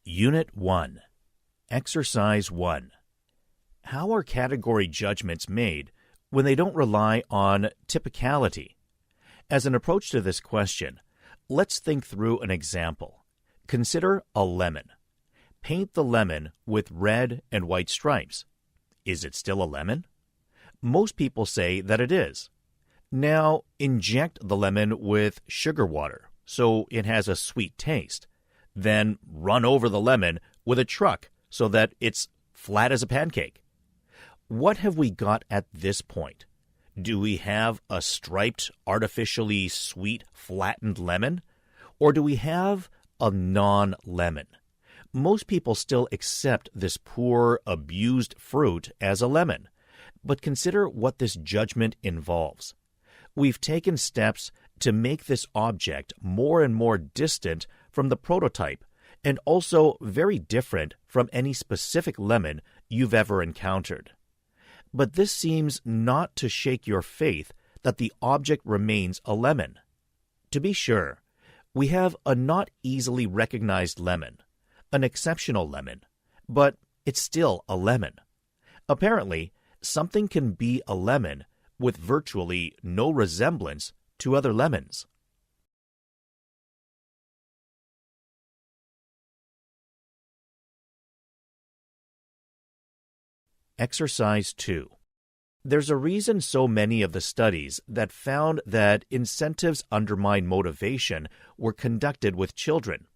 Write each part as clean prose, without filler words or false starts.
Unit 1. Exercise 1. How are category judgments made when they don't rely on typicality? As an approach to this question, let's think through an example. Consider a lemon. Paint the lemon with red and white stripes. Is it still a lemon? Most people say that it is. Now, inject the lemon with sugar water so it has a sweet taste. Then run over the lemon with a truck so that it's flat as a pancake. What have we got at this point? Do we have a striped, artificially sweet, flattened lemon? Or do we have a non-lemon? Most people still accept this poor, abused fruit as a lemon. But consider what this judgment involves. We've taken steps to make this object more and more distant from the prototype and also very different from any specific lemon you've ever encountered. But this seems not to shake your faith that the object remains a lemon. To be sure, we have a not easily recognized lemon, an exceptional lemon, but it's still a lemon. Apparently, something can be a lemon with virtually no resemblance to other lemons. Exercise 2. There's a reason so many of the studies that found that incentives undermine motivation were conducted with children.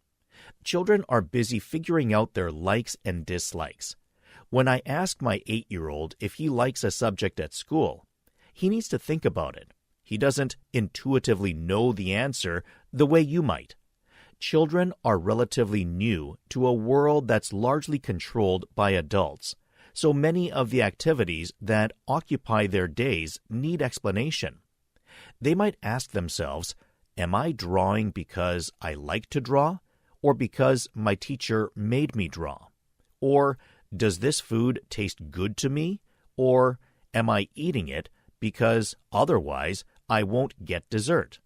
Children are busy figuring out their likes and dislikes. When I ask my 8-year-old if he likes a subject at school, he needs to think about it. He doesn't intuitively know the answer the way you might. Children are relatively new to a world that's largely controlled by adults, so many of the activities that occupy their days need explanation. They might ask themselves, am I drawing because I like to draw, or because my teacher made me draw? Or, does this food taste good to me, or am I eating it because otherwise I won't get dessert?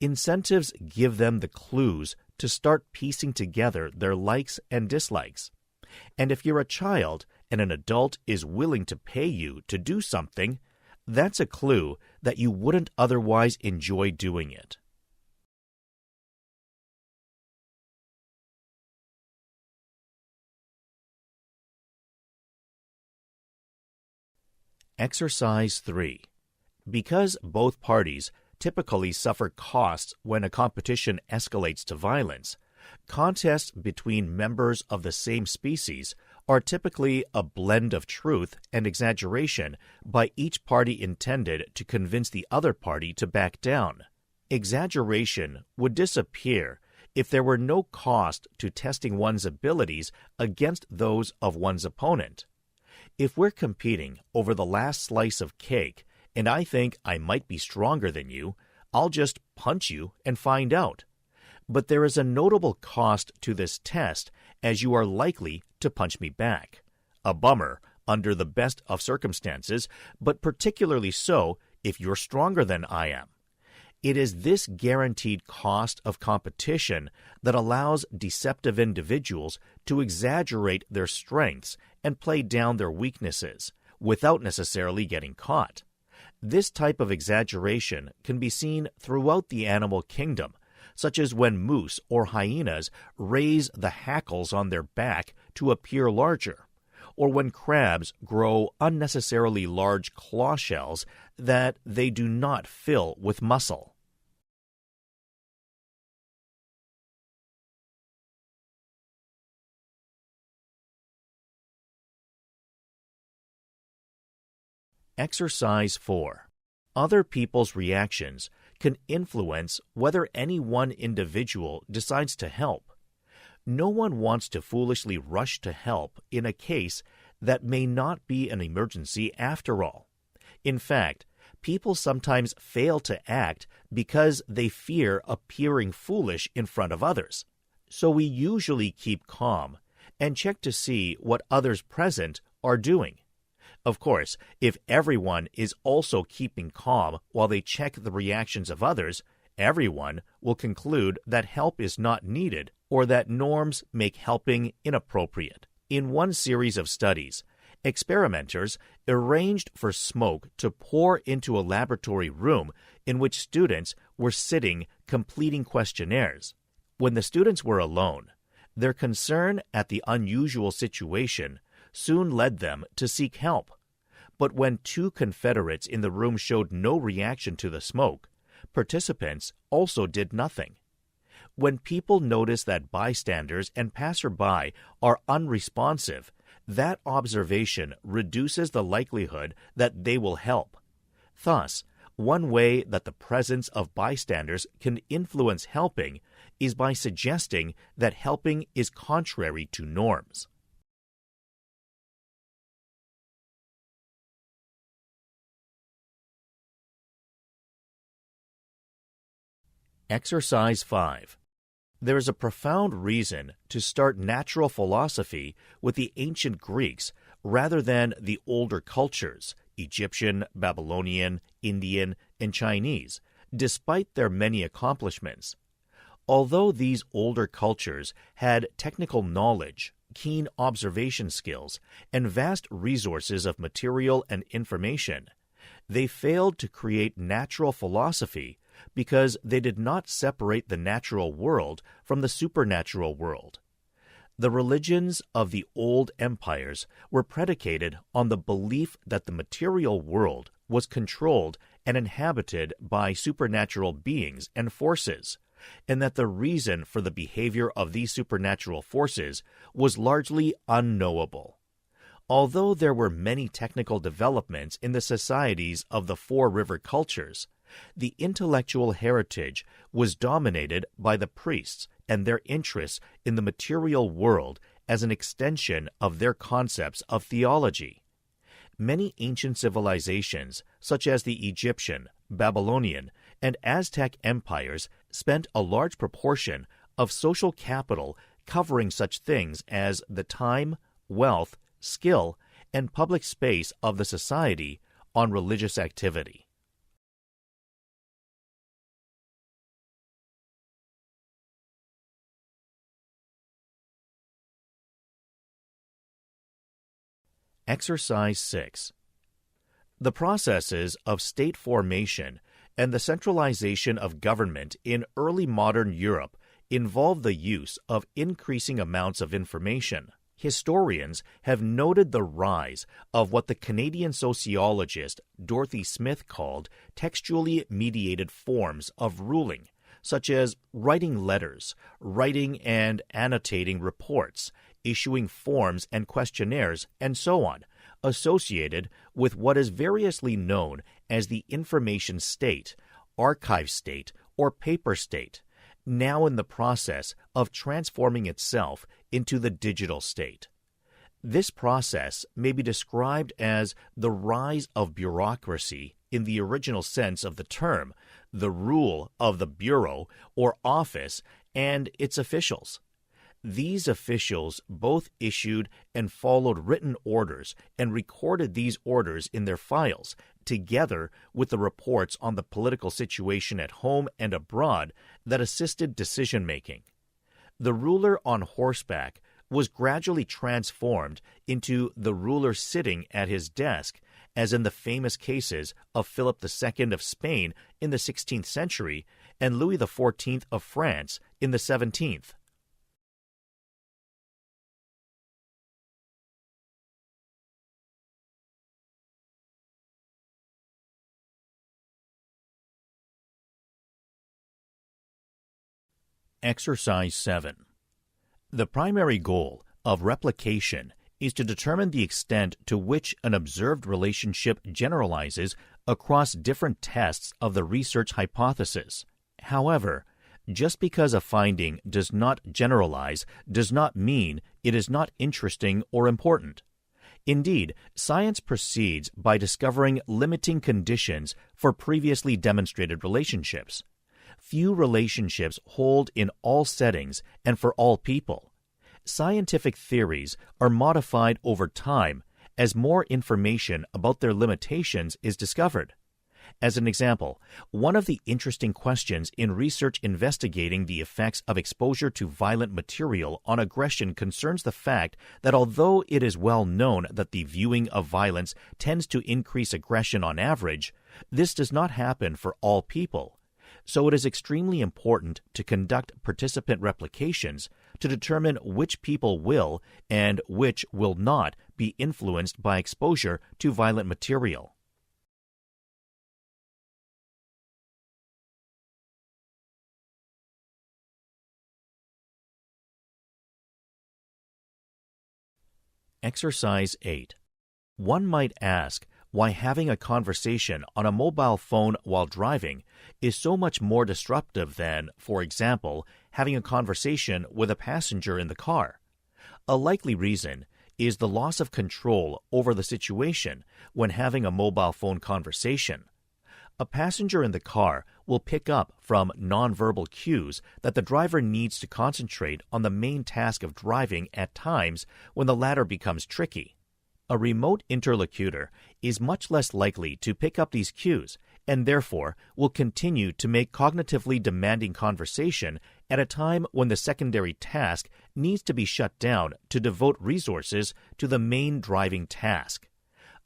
Incentives give them the clues to start piecing together their likes and dislikes. And if you're a child and an adult is willing to pay you to do something, that's a clue that you wouldn't otherwise enjoy doing it. Exercise 3. Because both parties typically suffer costs when a competition escalates to violence, contests between members of the same species are typically a blend of truth and exaggeration by each party intended to convince the other party to back down. Exaggeration would disappear if there were no cost to testing one's abilities against those of one's opponent. If we're competing over the last slice of cake and I think I might be stronger than you, I'll just punch you and find out. But there is a notable cost to this test, as you are likely to punch me back. A bummer under the best of circumstances, but particularly so if you're stronger than I am. It is this guaranteed cost of competition that allows deceptive individuals to exaggerate their strengths and play down their weaknesses without necessarily getting caught. This type of exaggeration can be seen throughout the animal kingdom, such as when moose or hyenas raise the hackles on their back to appear larger, or when crabs grow unnecessarily large claw shells that they do not fill with muscle. Exercise 4. Other people's reactions can influence whether any one individual decides to help. No one wants to foolishly rush to help in a case that may not be an emergency after all. In fact, people sometimes fail to act because they fear appearing foolish in front of others. So we usually keep calm and check to see what others present are doing. Of course, if everyone is also keeping calm while they check the reactions of others, everyone will conclude that help is not needed or that norms make helping inappropriate. In one series of studies, experimenters arranged for smoke to pour into a laboratory room in which students were sitting completing questionnaires. When the students were alone, their concern at the unusual situation soon led them to seek help. But when two Confederates in the room showed no reaction to the smoke, participants also did nothing. When people notice that bystanders and passerby are unresponsive, that observation reduces the likelihood that they will help. Thus, one way that the presence of bystanders can influence helping is by suggesting that helping is contrary to norms. Exercise 5. There is a profound reason to start natural philosophy with the ancient Greeks rather than the older cultures, Egyptian, Babylonian, Indian, and Chinese, despite their many accomplishments. Although these older cultures had technical knowledge, keen observation skills, and vast resources of material and information, they failed to create natural philosophy because they did not separate the natural world from the supernatural world. The religions of the old empires were predicated on the belief that the material world was controlled and inhabited by supernatural beings and forces, and that the reason for the behavior of these supernatural forces was largely unknowable. Although there were many technical developments in the societies of the Four River cultures, the intellectual heritage was dominated by the priests and their interests in the material world as an extension of their concepts of theology. Many ancient civilizations, such as the Egyptian, Babylonian, and Aztec empires, spent a large proportion of social capital covering such things as the time, wealth, skill, and public space of the society on religious activity. Exercise 6. The processes of state formation and the centralization of government in early modern Europe involve the use of increasing amounts of information. Historians have noted the rise of what the Canadian sociologist Dorothy Smith called textually mediated forms of ruling, such as writing letters, writing and annotating reports, issuing forms and questionnaires, and so on, associated with what is variously known as the information state, archive state, or paper state, now in the process of transforming itself into the digital state. This process may be described as the rise of bureaucracy in the original sense of the term, the rule of the bureau or office and its officials. These officials both issued and followed written orders and recorded these orders in their files, together with the reports on the political situation at home and abroad that assisted decision-making. The ruler on horseback was gradually transformed into the ruler sitting at his desk, as in the famous cases of Philip II of Spain in the 16th century and Louis XIV of France in the 17th. Exercise 7. The primary goal of replication is to determine the extent to which an observed relationship generalizes across different tests of the research hypothesis. However, just because a finding does not generalize does not mean it is not interesting or important. Indeed, science proceeds by discovering limiting conditions for previously demonstrated relationships. Few relationships hold in all settings and for all people. Scientific theories are modified over time as more information about their limitations is discovered. As an example, one of the interesting questions in research investigating the effects of exposure to violent material on aggression concerns the fact that although it is well known that the viewing of violence tends to increase aggression on average, this does not happen for all people. So it is extremely important to conduct participant replications to determine which people will and which will not be influenced by exposure to violent material. Exercise 8. One might ask why having a conversation on a mobile phone while driving is so much more disruptive than, for example, having a conversation with a passenger in the car. A likely reason is the loss of control over the situation when having a mobile phone conversation. A passenger in the car will pick up from nonverbal cues that the driver needs to concentrate on the main task of driving at times when the latter becomes tricky. A remote interlocutor is much less likely to pick up these cues and therefore will continue to make cognitively demanding conversation at a time when the secondary task needs to be shut down to devote resources to the main driving task.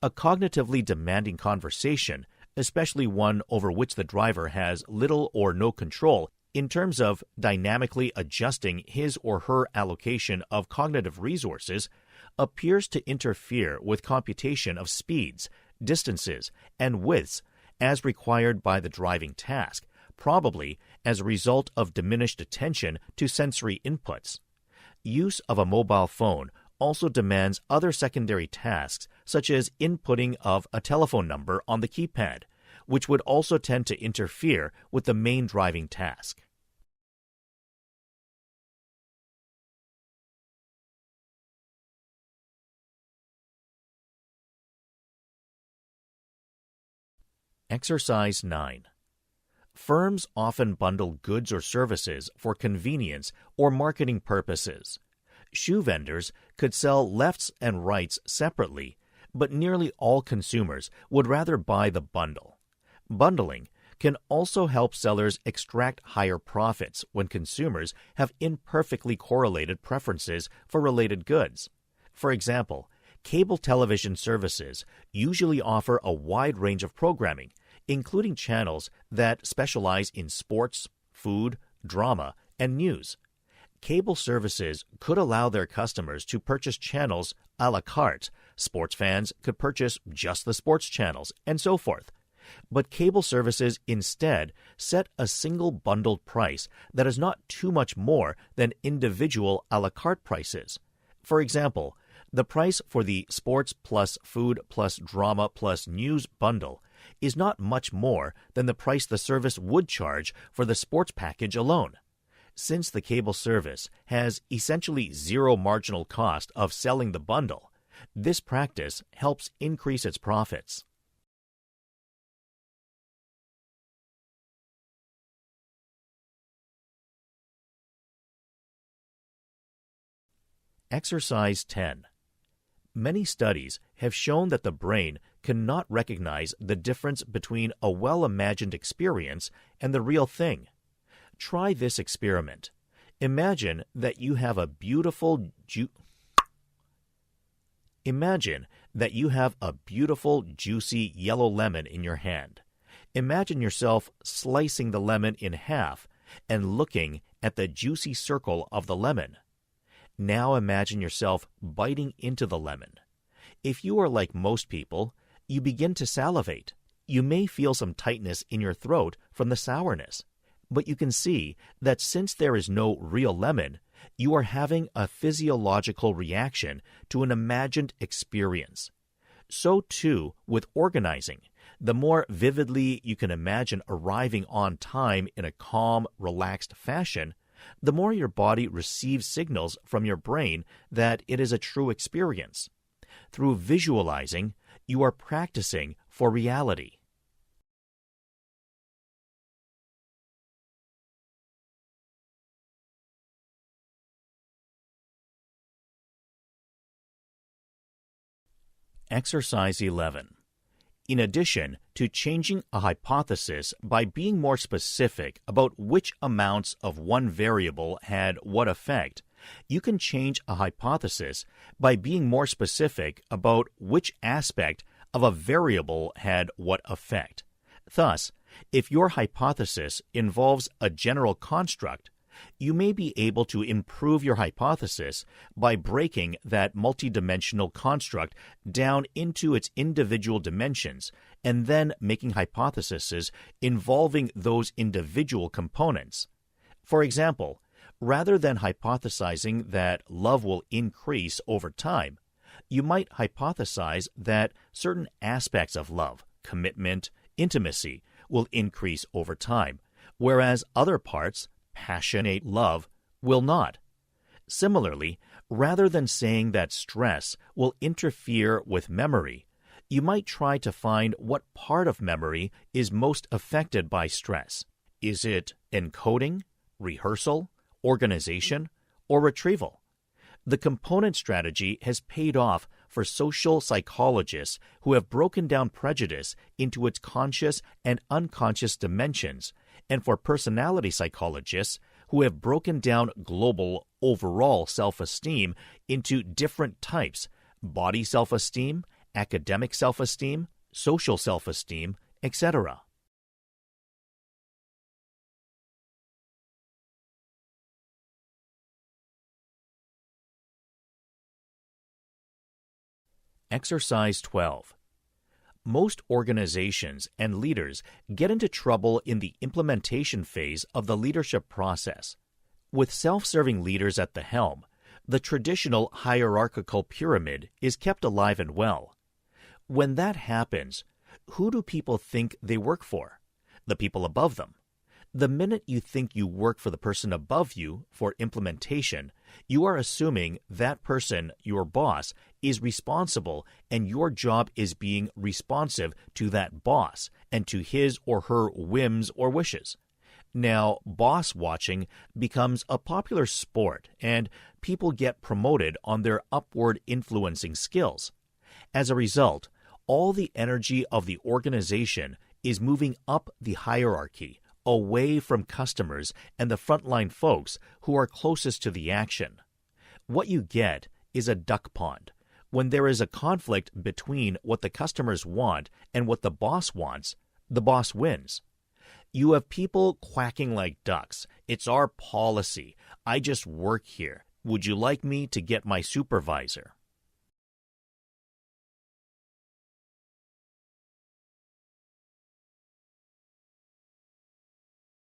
A cognitively demanding conversation, especially one over which the driver has little or no control in terms of dynamically adjusting his or her allocation of cognitive resources, appears to interfere with computation of speeds, distances, and widths as required by the driving task, probably as a result of diminished attention to sensory inputs. Use of a mobile phone also demands other secondary tasks, such as inputting of a telephone number on the keypad, which would also tend to interfere with the main driving task. Exercise 9. Firms often bundle goods or services for convenience or marketing purposes. Shoe vendors could sell lefts and rights separately, but nearly all consumers would rather buy the bundle. Bundling can also help sellers extract higher profits when consumers have imperfectly correlated preferences for related goods. For example, cable television services usually offer a wide range of programming, including channels that specialize in sports, food, drama, and news. Cable services could allow their customers to purchase channels a la carte. Sports fans could purchase just the sports channels, and so forth. But cable services instead set a single bundled price that is not too much more than individual a la carte prices. For example, the price for the sports plus food plus drama plus news bundle is not much more than the price the service would charge for the sports package alone. Since the cable service has essentially zero marginal cost of selling the bundle, this practice helps increase its profits. Exercise 10. Many studies have shown that the brain cannot recognize the difference between a well-imagined experience and the real thing. Try this experiment. Imagine that you have a beautiful juicy yellow lemon in your hand. Imagine yourself slicing the lemon in half and looking at the juicy circle of the lemon. Now imagine yourself biting into the lemon. If you are like most people, you begin to salivate. You may feel some tightness in your throat from the sourness, but you can see that since there is no real lemon, you are having a physiological reaction to an imagined experience. So too with organizing. The more vividly you can imagine arriving on time in a calm, relaxed fashion, the more your body receives signals from your brain that it is a true experience. Through visualizing, you are practicing for reality. Exercise 11. In addition to changing a hypothesis by being more specific about which amounts of one variable had what effect, you can change a hypothesis by being more specific about which aspect of a variable had what effect. Thus, if your hypothesis involves a general construct, you may be able to improve your hypothesis by breaking that multidimensional construct down into its individual dimensions and then making hypotheses involving those individual components. For example, rather than hypothesizing that love will increase over time, you might hypothesize that certain aspects of love, commitment, intimacy, will increase over time, whereas other parts, passionate love, will not. Similarly, rather than saying that stress will interfere with memory, you might try to find what part of memory is most affected by stress. Is it encoding, rehearsal, organization, or retrieval? The component strategy has paid off for social psychologists who have broken down prejudice into its conscious and unconscious dimensions, and for personality psychologists who have broken down global overall self-esteem into different types: body self-esteem, academic self-esteem, social self-esteem, etc. Exercise 12. Most organizations and leaders get into trouble in the implementation phase of the leadership process. With self-serving leaders at the helm, the traditional hierarchical pyramid is kept alive and well. When that happens, who do people think they work for? The people above them. The minute you think you work for the person above you for implementation, you are assuming that person, your boss, is responsible and your job is being responsive to that boss and to his or her whims or wishes. Now, boss watching becomes a popular sport and people get promoted on their upward influencing skills. As a result, all the energy of the organization is moving up the hierarchy, away from customers and the frontline folks who are closest to the action. What you get is a duck pond. When there is a conflict between what the customers want and what the boss wants, the boss wins. You have people quacking like ducks. It's our policy. I just work here. Would you like me to get my supervisor?